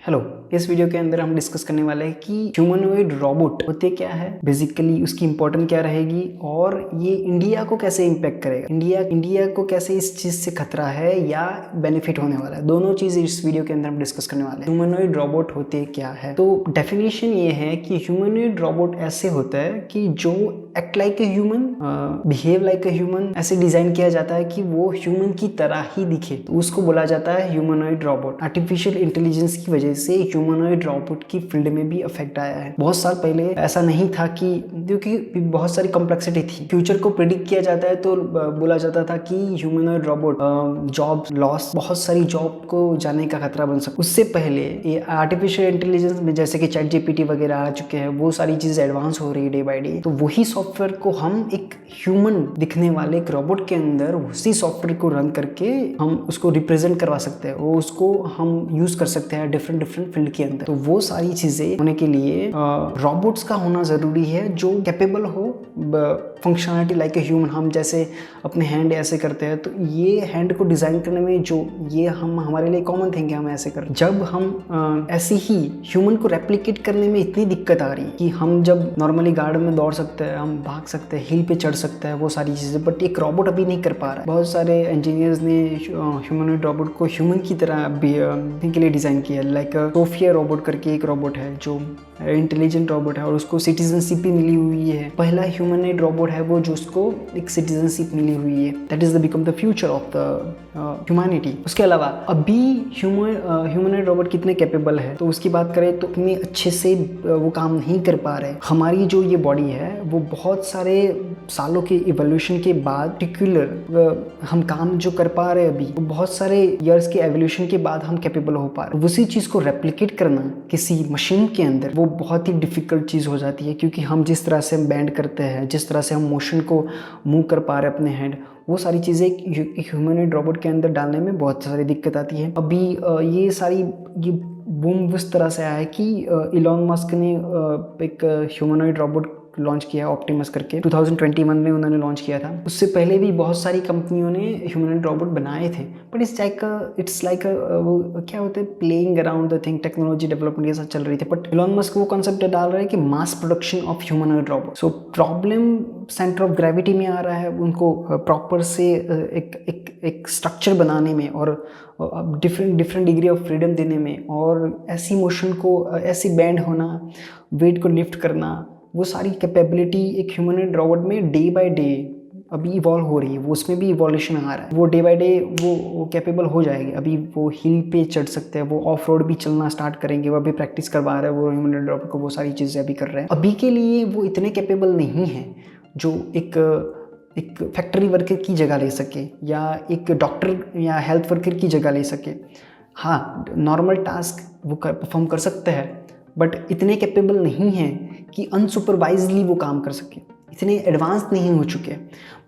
Hello, इस video के अंदर हम डिस्कस करने वाले हैं कि ह्यूमनॉइड रोबोट होते क्या है, बेसिकली उसकी इंपॉर्टेंट क्या रहेगी और ये इंडिया को कैसे इम्पैक्ट करेगा, इंडिया को कैसे इस चीज से खतरा है या बेनिफिट होने वाला है। दोनों चीज इस वीडियो के अंदर हम डिस्कस करने वाले हैं। ह्यूमनॉइड रोबोट होते क्या है, तो डेफिनेशन ये है कि ह्यूमनॉइड रोबोट ऐसे होता है कि जो act like a human, behave like a human, ऐसे डिजाइन किया जाता है कि वो ह्यूमन की तरह ही दिखे, तो उसको बोला जाता है ह्यूमनॉइड रोबोट। आर्टिफिशियल इंटेलिजेंस की वजह से ह्यूमनॉइड रोबोट की फील्ड में भी इफेक्ट आया है। बहुत साल पहले ऐसा नहीं था कि, क्योंकि बहुत सारी कॉम्प्लेक्सिटी थी, फ्यूचर को प्रिडिक्ट किया जाता है तो बोला जाता था कि ह्यूमनॉइड रोबोट जॉब लॉस, बहुत सारी जॉब को जाने का खतरा बन सकता। उससे पहले ये आर्टिफिशियल इंटेलिजेंस में जैसे कि चैट जीपीटी वगैरह आ चुके हैं, वो सारी चीजें एडवांस हो रही है डे बाय डे, तो वही सॉफ्टवेयर को हम एक ह्यूमन दिखने वाले एक रोबोट के अंदर उसी सॉफ्टवेयर को रन करके हम उसको रिप्रेजेंट करवा सकते हैं, वो उसको हम यूज कर सकते हैं डिफरेंट फील्ड के अंदर। तो वो सारी चीजें होने के लिए रोबोट्स का होना जरूरी है जो कैपेबल हो फंक्शनलिटी लाइक ए ह्यूमन। हम जैसे अपने हैंड ऐसे करते हैं, तो ये हैंड को डिजाइन करने में जो ये हम हमारे लिए कॉमन थिंग है, हम ऐसे करते हैं। जब हम ऐसे ही ह्यूमन को रेप्लिकेट करने में इतनी दिक्कत आ रही है कि हम जब नॉर्मली गार्डन में दौड़ सकते हैं, हम भाग सकते हैं, हिल पे चढ़ सकते हैं, वो सारी चीजें, बट एक रोबोट अभी नहीं कर पा रहा है। बहुत सारे इंजीनियर्स ने ह्यूमनॉइड रोबोट को ह्यूमन की तरह के लिए डिजाइन किया। लाइक सोफिया रोबोट करके एक रोबोट है जो इंटेलिजेंट रोबोट है और उसको सिटीजनशिप भी मिली हुई है। पहला ह्यूमनॉइड रोबोट है वो जो उसको एक सिटीजनशिप मिली हुई है। That is the become the future of the humanity. उसके अलावा अभी ह्यूमनॉइड रोबोट कितने कैपेबल है, तो उसकी बात करें तो इतने अच्छे से वो काम नहीं कर पा रहे। हमारी जो ये बॉडी है वो बहुत सारे सालों के इवोल्यूशन के बाद पर्टिकुलर हम काम जो कर पा रहे हैं अभी, वो बहुत सारे इयर्स के एवोल्यूशन के बाद हम कैपेबल हो पा रहे हैं। उसी चीज को रेप्लिकेट करना किसी मशीन के अंदर वो बहुत ही डिफिकल्ट चीज हो जाती है, क्योंकि हम जिस तरह से हम बैंड करते हैं, जिस तरह से हम मोशन को मूव कर पा रहे हैं अपने हैंड, वो सारी चीज़ें ह्यूमनॉइड रोबोट के अंदर डालने में बहुत सारी दिक्कत आती है। अभी ये बूम उस तरह से आया है कि इलॉन मस्क ने एक ह्यूमनॉइड रोबोट लॉन्च किया, ऑप्टिमस करके 2021 में उन्होंने लॉन्च किया था। उससे पहले भी बहुत सारी कंपनियों ने ह्यूमनॉइड रोबोट बनाए थे, बट इट्स लाइक वो क्या होता है, playing around the thing, technology development के साथ चल रही थी। बट इलॉन मस्क वो कॉन्सेप्ट डाल रहे हैं कि mass production of humanoid robot. So problem centre of gravity में आ रहा है उनको प्रॉपर से एक स्ट्रक्चर बनाने में और डिफरेंट डिग्री ऑफ फ्रीडम देने में, और ऐसी मोशन को, ऐसी बैंड होना, वेट को लिफ्ट करना, वो सारी कैपेबिलिटी एक ह्यूमनॉइड रोबोट में डे बाय डे अभी इवॉल्व हो रही है। वो उसमें भी इवोल्यूशन आ रहा है, वो डे बाय डे वो कैपेबल हो जाएगी। अभी वो हिल पे चढ़ सकते हैं, वो ऑफ रोड भी चलना स्टार्ट करेंगे, वो अभी प्रैक्टिस करवा रहे हैं वो ह्यूमनॉइड रोबोट को, वो सारी चीज़ें अभी कर रहे हैं। अभी के लिए वो इतने कैपेबल नहीं है जो एक फैक्ट्री वर्कर की जगह ले सके या एक डॉक्टर या हेल्थ वर्कर की जगह ले सके। हाँ, नॉर्मल टास्क वो परफॉर्म कर सकते हैं, बट इतने कैपेबल नहीं हैं कि अनसुपरवाइजली वो काम कर सके, इतने एडवांस नहीं हो चुके।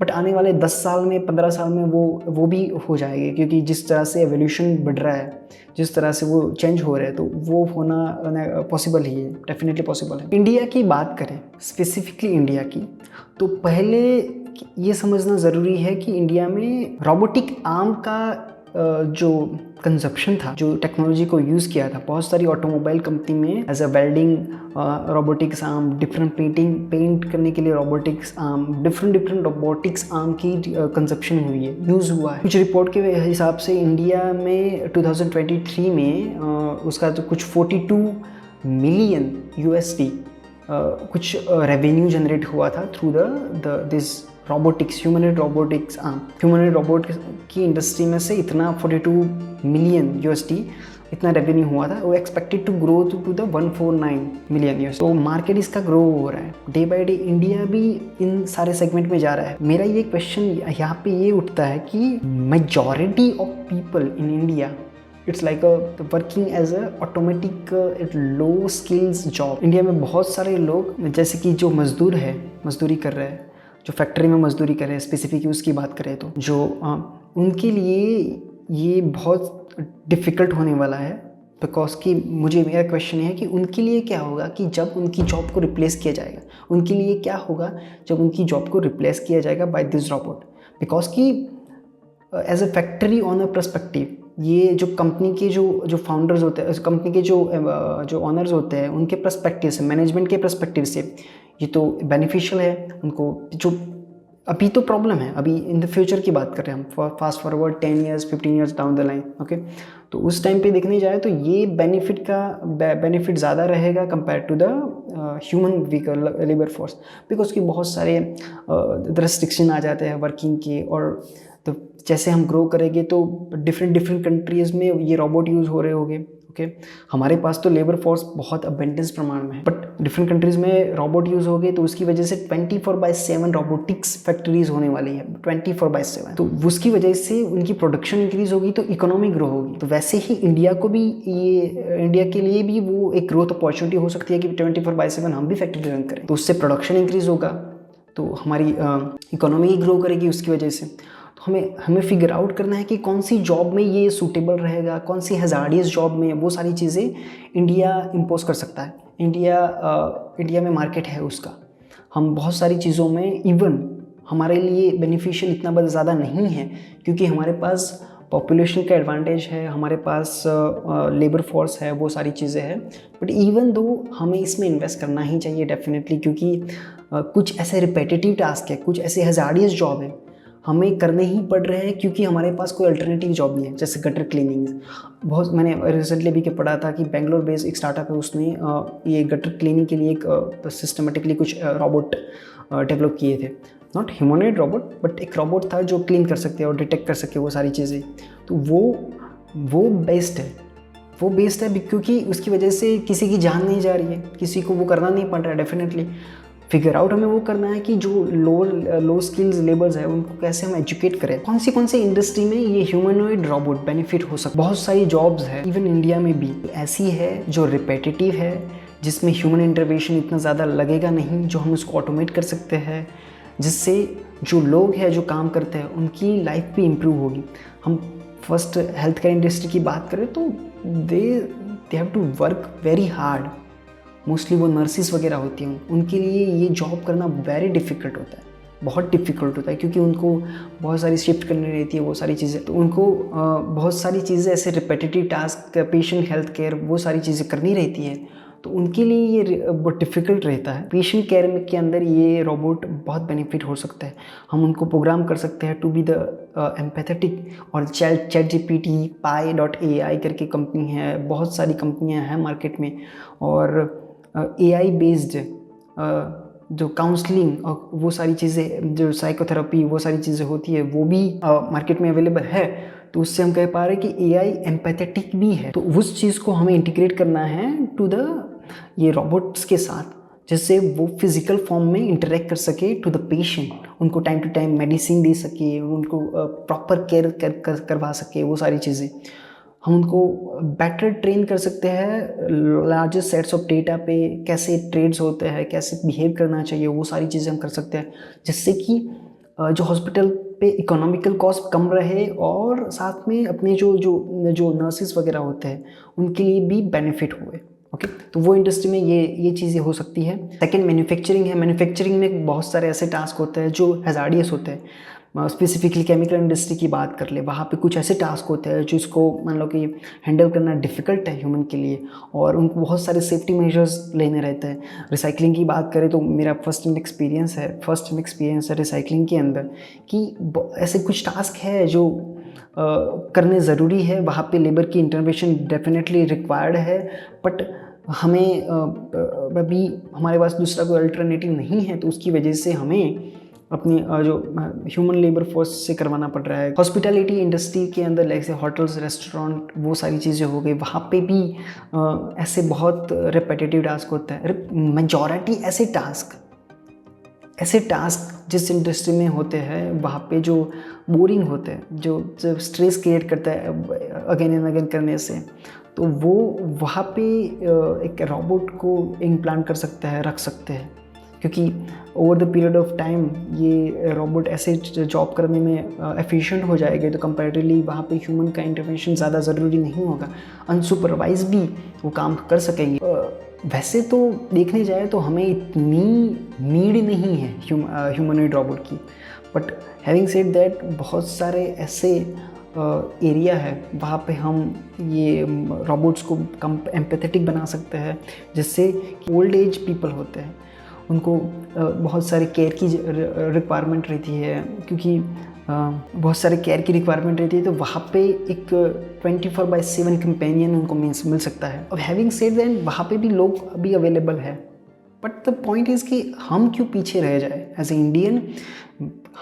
बट आने वाले 10 साल में, 15 साल में वो भी हो जाएंगे, क्योंकि जिस तरह से एवोल्यूशन बढ़ रहा है, जिस तरह से वो चेंज हो रहे हैं, तो वो होना पॉसिबल ही है, डेफिनेटली पॉसिबल है। इंडिया की बात करें, स्पेसिफिकली इंडिया की, तो पहले ये समझना ज़रूरी है कि इंडिया में रोबोटिक आर्म का जो कंजप्शन था, जो टेक्नोलॉजी को यूज़ किया था, बहुत सारी ऑटोमोबाइल कंपनी में as a welding robotics arm, different paint करने के लिए robotics arm, different robotics arm की कंजप्शन हुई है, यूज़ हुआ है। कुछ रिपोर्ट के हिसाब से इंडिया में 2023 में उसका तो कुछ 42 मिलियन USD कुछ रेवेन्यू जनरेट हुआ था through this robotics, humanoid robotics arm. Humanoid robot की इंडस्ट्री में से इतना 42 मिलियन USD इतना रेवेन्यू हुआ था। वो expected to grow to the 149 million USD। तो मार्केट इसका ग्रो हो रहा है डे बाय डे, इंडिया भी इन सारे सेगमेंट में जा रहा है। मेरा ये क्वेश्चन यहाँ पे ये उठता है कि majority of people in India, it's like working as a automatic low skills job. India में बहुत सारे लोग, जैसे कि जो मजदूर है, मजदूरी कर रहे हैं, जो फैक्ट्री में मजदूरी कर रहे हैं, स्पेसिफिक उसकी बात करें तो जो उनके लिए ये बहुत डिफ़िकल्ट होने वाला है। बिकॉज कि मेरा क्वेश्चन है कि उनके लिए क्या होगा कि जब उनकी जॉब को रिप्लेस किया जाएगा, उनके लिए क्या होगा जब उनकी जॉब को रिप्लेस किया जाएगा बाय दिस रोबोट। बिकॉज कि as a factory on a perspective, ये जो कंपनी के जो फाउंडर्स होते हैं, कंपनी के जो ऑनर्स होते हैं, उनके पर्सपेक्टिव से, मैनेजमेंट के पर्सपेक्टिव से ये तो बेनिफिशियल है उनको। जो अभी तो प्रॉब्लम है, अभी इन द फ्यूचर की बात कर रहे हैं हम, fast forward 10 years 15 years down the line, okay. तो उस टाइम पे देखने जाए तो ये बेनिफिट ज़्यादा रहेगा compare to the human vehicle labour force, because कि बहुत सारे रेस्ट्रिक्शन आ जाते हैं वर्किंग के। और तो जैसे हम ग्रो करेंगे तो डिफरेंट कंट्रीज़ में ये रोबोट यूज़ हो रहे होंगे, ओके। हमारे पास तो लेबर फोर्स बहुत अबेंडेंस प्रमाण में है, बट डिफरेंट कंट्रीज़ में रोबोट यूज़ हो गए, तो उसकी वजह से 24/7 रोबोटिक्स फैक्ट्रीज होने वाली है, 24/7। तो उसकी वजह से उनकी प्रोडक्शन इंक्रीज होगी तो इकोनॉमी ग्रो होगी। तो वैसे ही इंडिया को भी इंडिया के लिए भी वो एक ग्रोथ अपॉर्चुनिटी हो सकती है कि 24/7 हम भी फैक्ट्री रन करें, तो उससे प्रोडक्शन इंक्रीज होगा, तो हमारी इकोनॉमी ग्रो करेगी उसकी वजह से। तो हमें फिगर आउट करना है कि कौन सी जॉब में ये सूटेबल रहेगा, कौन सी हज़ार्डियस जॉब में, वो सारी चीज़ें इंडिया इम्पोज कर सकता है। इंडिया में मार्केट है उसका। हम बहुत सारी चीज़ों में इवन हमारे लिए बेनिफिशियल इतना ज़्यादा नहीं है, क्योंकि हमारे पास पॉपुलेशन का एडवांटेज है, हमारे पास लेबर फोर्स है, वो सारी चीज़ें हैं। बट इवन दो हमें इसमें इन्वेस्ट करना ही चाहिए डेफिनेटली, क्योंकि कुछ ऐसे रिपीटेटिव टास्क है, कुछ ऐसे हज़ार्डियस जॉब है हमें करने ही पड़ रहे हैं, क्योंकि हमारे पास कोई अल्टरनेटिव जॉब नहीं है। जैसे गटर क्लीनिंग, बहुत मैंने रिसेंटली भी पढ़ा था कि बेंगलोर बेस्ड एक स्टार्टअप है, उसने ये गटर क्लीनिंग के लिए एक सिस्टमेटिकली कुछ रोबोट डेवलप किए थे। नॉट ह्यूमनॉइड रोबोट, बट एक रोबोट था जो क्लीन कर सकते हैं और डिटेक्ट कर सके वो सारी चीज़ें। तो वो बेस्ड है क्योंकि उसकी वजह से किसी की जान नहीं जा रही है, किसी को वो करना नहीं पड़ रहा है। डेफिनेटली फिगर आउट हमें वो करना है कि जो लो स्किल्स लेबर्स है उनको कैसे हम एजुकेट करें, कौन सी इंडस्ट्री में ये ह्यूमनॉइड रोबोट बेनिफिट हो सकता है। बहुत सारी जॉब्स है इवन इंडिया में भी ऐसी है जो रिपीटेटिव है, जिसमें ह्यूमन इंटरवेंशन इतना ज़्यादा लगेगा नहीं, जो हम उसको ऑटोमेट कर सकते हैं, जिससे जो लोग हैं जो काम करते हैं उनकी लाइफ भी इम्प्रूव होगी। हम फर्स्ट हेल्थ केयर इंडस्ट्री की बात करें तो they have to work very hard. Mostly वो नर्सिस वगैरह होती हैं, उनके लिए ये जॉब करना वेरी डिफ़िकल्ट होता है, बहुत डिफ़िकल्ट होता है, क्योंकि उनको बहुत सारी शिफ्ट करनी रहती है, वो सारी चीज़ें। तो उनको बहुत सारी चीज़ें ऐसे repetitive task, patient health care, वो सारी चीज़ें करनी रहती है, तो उनके लिए ये बहुत डिफ़िकल्ट रहता है। पेशेंट केयर के अंदर ये रोबोट बहुत बेनिफिट हो सकता है। हम उनको प्रोग्राम कर सकते हैं टू बी द एम्पैथेटिक। और ChatGPT, Pi.ai करके कंपनी है, बहुत सारी कंपनियां हैं मार्केट में, और AI बेस्ड जो काउंसलिंग और वो सारी चीज़ें, जो साइकोथेरेपी, वो सारी चीज़ें होती है, वो भी मार्केट में अवेलेबल है। तो उससे हम कह पा रहे हैं कि AI एम्पैथेटिक भी है। तो उस चीज़ को हमें इंटीग्रेट करना है टू द ये रोबोट्स के साथ, जिससे वो फिजिकल फॉर्म में इंटरेक्ट कर सके टू द पेशेंट, उनको टाइम टू टाइम मेडिसिन दे सके, उनको प्रॉपर केयर करवा सके, वो सारी चीज़ें। हम उनको बेटर ट्रेन कर सकते हैं लार्जेस्ट सेट्स ऑफ डेटा पे, कैसे ट्रेड्स होते हैं, कैसे बिहेव करना चाहिए, वो सारी चीज़ें हम कर सकते हैं, जिससे कि जो हॉस्पिटल पे इकोनॉमिकल कॉस्ट कम रहे, और साथ में अपने जो नर्सिस वगैरह होते हैं उनके लिए भी बेनिफिट हुए, ओके। तो वो इंडस्ट्री में ये चीज़ें हो सकती है। सेकंड मैन्युफैक्चरिंग है। मैन्युफैक्चरिंग में बहुत सारे ऐसे टास्क होते हैं जो हैज़ार्डियस होते हैं। स्पेसिफिकली केमिकल इंडस्ट्री की बात कर ले, वहाँ पे कुछ ऐसे टास्क होते हैं जो इसको मान लो कि हैंडल करना डिफ़िकल्ट है ह्यूमन के लिए, और उनको बहुत सारे सेफ्टी मेजर्स लेने रहते हैं। रिसाइकलिंग की बात करें तो मेरा फर्स्ट हैंड एक्सपीरियंस है रिसाइकलिंग के अंदर, कि ऐसे कुछ टास्क है जो करने ज़रूरी है, वहाँ पे लेबर की इंटरवेंशन डेफिनेटली रिक्वायर्ड है, बट हमें अभी हमारे पास दूसरा कोई अल्टरनेटिव नहीं है, तो उसकी वजह से हमें अपनी जो ह्यूमन लेबर फोर्स से करवाना पड़ रहा है। हॉस्पिटैलिटी इंडस्ट्री के अंदर जैसे होटल्स, रेस्टोरेंट, वो सारी चीज़ें हो गई, वहाँ पे भी ऐसे बहुत रिपीटेटिव टास्क होता है। मेजॉरिटी ऐसे टास्क जिस इंडस्ट्री में होते हैं वहाँ पे जो बोरिंग होते हैं, जो स्ट्रेस क्रिएट करता है अगेन एंड अगेन करने से, तो वो वहाँ पे एक रोबोट को इम्प्लांट कर सकते हैं, रख सकते हैं, क्योंकि over the period of time ये रोबोट ऐसे जॉब करने में एफिशिएंट हो जाएंगे, तो कंपैरेटिवली वहाँ पे ह्यूमन का इंटरवेंशन ज़्यादा ज़रूरी नहीं होगा, अनसुपरवाइज भी वो काम कर सकेंगे। वैसे तो देखने जाए तो हमें इतनी नीड नहीं है ह्यूमनॉइड रोबोट की, बट हैविंग सेड दैट बहुत सारे ऐसे एरिया है वहाँ पे हम ये रोबोट्स को कम एम्पैथेटिक बना सकते हैं, जिससे ओल्ड एज पीपल होते हैं उनको बहुत सारे केयर की रिक्वायरमेंट रहती है, क्योंकि बहुत सारे केयर की रिक्वायरमेंट रहती है, तो वहाँ पे एक 24/7 कंपेनियन उनको मिल सकता है। अब हैविंग सेड दैट वहाँ पे भी लोग अभी अवेलेबल है, बट द पॉइंट इज़ कि हम क्यों पीछे रह जाए एज ए इंडियन,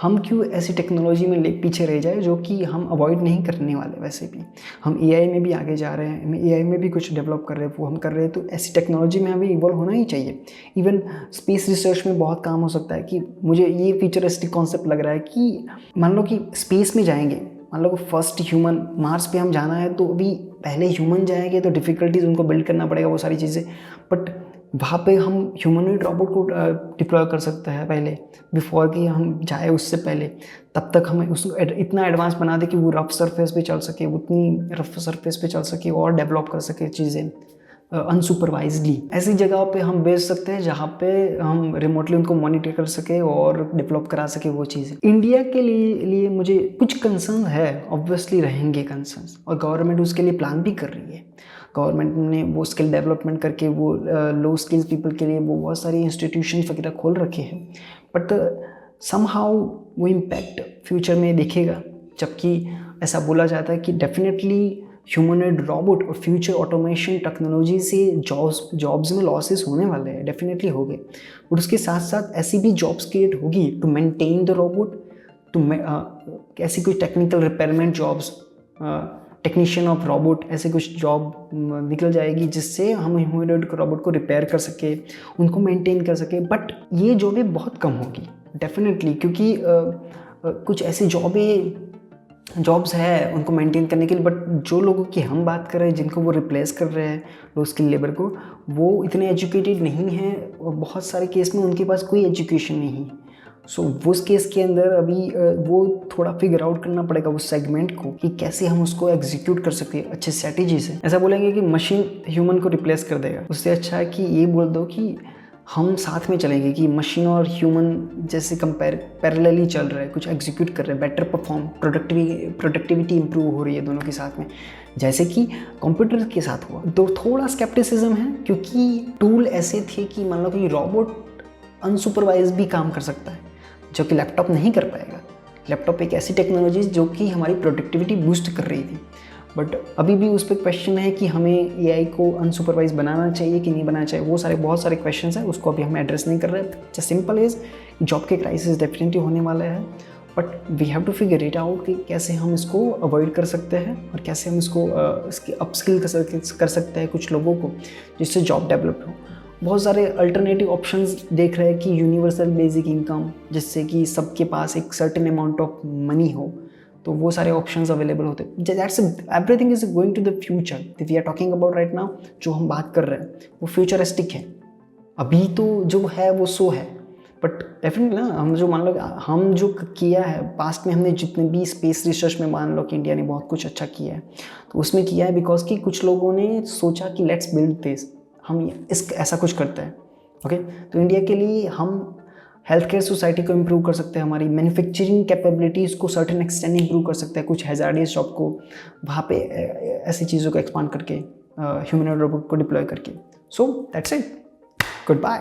हम क्यों ऐसी टेक्नोलॉजी में पीछे रह जाए जो कि हम अवॉइड नहीं करने वाले। वैसे भी हम एआई में भी आगे जा रहे हैं, हम एआई में भी कुछ डेवलप कर रहे हैं, वो हम कर रहे हैं, तो ऐसी टेक्नोलॉजी में हमें इवॉल्व होना ही चाहिए। इवन स्पेस रिसर्च में बहुत काम हो सकता है कि मुझे ये फ्यूचरिस्टिक कॉन्सेप्ट लग रहा है कि मान लो कि स्पेस में जाएंगे, मान लो फर्स्ट ह्यूमन मार्स पे हम जाना है, तो अभी पहले ह्यूमन जाएंगे तो डिफ़िकल्टीज उनको बिल्ड करना पड़ेगा, वो सारी चीज़ें, बट वहाँ पे हम ह्यूमनॉइड रोबोट को डिप्लॉय कर सकते हैं पहले, बिफोर कि हम जाए उससे पहले। तब तक हमें उसको इतना एडवांस बना दे कि वो रफ सरफेस पे चल सके, उतनी रफ सरफेस पे चल सके और डेवलप कर सके चीज़ें अनसुपरवाइजली। ऐसी जगह पे हम भेज सकते हैं जहाँ पे हम रिमोटली उनको मॉनिटर कर सके और डेवलप करा सके वो चीज़ें। इंडिया के लिए मुझे कुछ कंसर्न है, ऑब्वियसली रहेंगे कंसर्न्स, और गवर्नमेंट उसके लिए प्लान भी कर रही है। गवर्नमेंट ने वो स्किल डेवलपमेंट करके वो लो स्किल्स पीपल के लिए वो बहुत सारी इंस्टीट्यूशन वगैरह खोल रखे हैं, बट समहाउ वो इम्पैक्ट फ्यूचर में दिखेगा, जबकि ऐसा बोला जाता है कि डेफिनेटली ह्यूमनॉइड रोबोट और फ्यूचर ऑटोमेशन टेक्नोलॉजी से जॉब्स में लॉसेस होने वाले हैं, डेफिनेटली हो गए, बट उसके साथ साथ ऐसी भी जॉब्स क्रिएट होगी टू मेंटेन द रोबोट, ऐसी कुछ technical repayment jobs, technician of robot, ऐसे कुछ जॉब निकल जाएगी जिससे हम ह्यूमनॉइड रोबोट को रिपेयर कर सके, उनको मेंटेन कर सके। बट ये जॉबें बहुत कम होगी डेफिनेटली, क्योंकि कुछ ऐसी जॉब्स है उनको मेंटेन करने के लिए, बट जो लोगों की हम बात कर रहे हैं जिनको वो रिप्लेस कर रहे हैं लो स्किल लेबर को, वो इतने एजुकेटेड नहीं हैं, और बहुत सारे केस में उनके पास कोई एजुकेशन नहीं। सो उस केस के अंदर अभी वो थोड़ा फिगर आउट करना पड़ेगा उस सेगमेंट को कि कैसे हम उसको एग्जीक्यूट कर सकते हैं अच्छे स्ट्रैटेजी से। ऐसा बोलेंगे कि मशीन ह्यूमन को रिप्लेस कर देगा, उससे अच्छा है कि ये बोल दो कि हम साथ में चलेंगे, कि मशीन और ह्यूमन जैसे पैरेलली चल रहे हैं, कुछ एग्जीक्यूट कर रहे हैं, बेटर परफॉर्म, प्रोडक्टिविटी इंप्रूव हो रही है दोनों के साथ में, जैसे कि कंप्यूटर के साथ हुआ। तो थोड़ा स्केप्टिसिज्म है, क्योंकि टूल ऐसे थे कि मान लो कि रोबोट अनसुपरवाइज भी काम कर सकता है, जो कि लैपटॉप नहीं कर पाएगा। लैपटॉप एक ऐसी टेक्नोलॉजी जो कि हमारी प्रोडक्टिविटी बूस्ट कर रही थी, बट अभी भी उस पर क्वेश्चन है कि हमें एआई को अनसुपरवाइज बनाना चाहिए कि नहीं बनाना चाहिए। वो बहुत सारे क्वेश्चंस हैं, उसको अभी हम एड्रेस नहीं कर रहे हैं। जस्ट सिंपल इज जॉब के क्राइसिस डेफिनेटली होने वाला है, but we have to figure it out कि कैसे हम इसको अवॉइड कर सकते हैं और कैसे हम इसको इसकी अपस्किल कर सकते हैं कुछ लोगों को, जिससे जॉब डेवलप हो। बहुत सारे अल्टरनेटिव ऑप्शंस देख रहे हैं कि यूनिवर्सल बेसिक इनकम, जिससे कि सबके पास एक सर्टेन अमाउंट ऑफ मनी हो, तो वो सारे ऑप्शंस अवेलेबल होते हैं। That's everything is going to the future we are talking about right now. जो हम बात कर रहे हैं वो फ्यूचरिस्टिक है, अभी तो जो है वो सो है, बट डेफिनेटली ना हम जो किया है पास्ट में, हमने जितने भी स्पेस रिसर्च में मान लो कि इंडिया ने बहुत कुछ अच्छा किया है, तो उसमें किया है बिकॉज कि कुछ लोगों ने सोचा कि लेट्स बिल्ड दिस, हम ऐसा कुछ करते हैं। ओके, तो इंडिया के लिए हम हेल्थ केयर सोसाइटी को इम्प्रूव कर सकते हैं, हमारी मैन्युफैक्चरिंग कैपेबिलिटीज़ को सर्टेन एक्सटेंड इम्प्रूव कर सकते हैं, कुछ हैजार्डियस जॉब को वहाँ पे ऐसी चीज़ों को एक्सपांड करके ह्यूमनॉइड रोबोट को डिप्लॉय करके। So that's it, good bye.